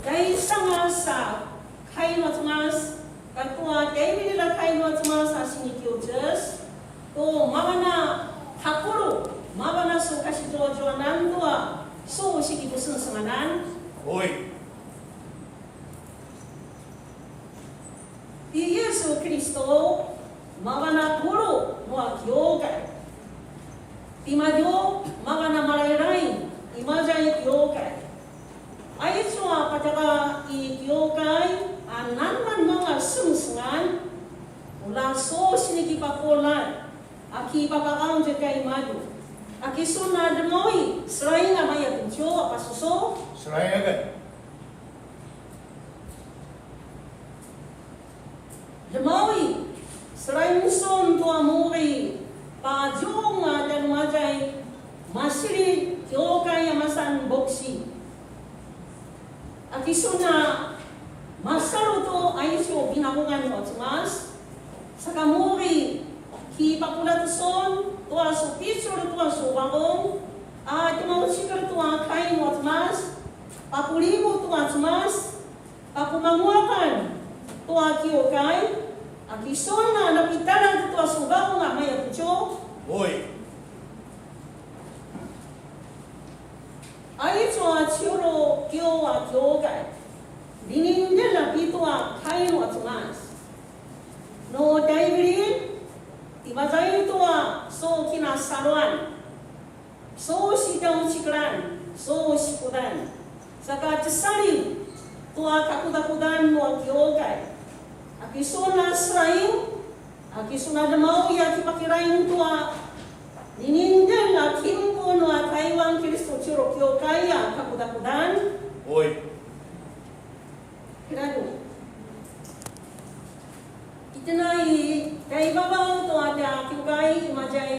Dahil sa kayo at mas, katwa dahil nila kayo at mas sa sinikiyos, to mabana hakuro, mabana so kasi jojo nandua, so sikibusun sanganan. Oi. Di Yesu Kristo, mabana guru mo yoga. Di majo mabana marairai, imajay yoga. Ay cuma pataka i yogai anan mga sungsungan mula so sinikipapolan aki papakaon kay madu aki sunad moi selain nga maya pincho apa suso Selain agad. Demoi selain son tua muri pa jong dan majai masiri yogai amasan boksi Aki suna masaru to ayusyo binakungan mo mas sa kamuri ki pakulat son tua so picture tua so bagong at mga sikar tua kain mo mas papulibo tua mas pakumanguakan tua kiokay aki suna napitalan tua so bagong nga maya pucho Oi. Ay cuma curo kyo wa kyo kai. Dininde la pitwa kaino atmas. No daibirin tibazai tua so kina saruan. So sidang sikran, so sikudan. Saka tsari tua kakudakudan mo kyo kai. Aki suna srain, aki suna damau ya kipakirain tua Nininde la kimpo no Taiwan Kristo churo kyokaya kakudakudan. Oi. Kirado. Itinai kay babaw to ada kyokay imajay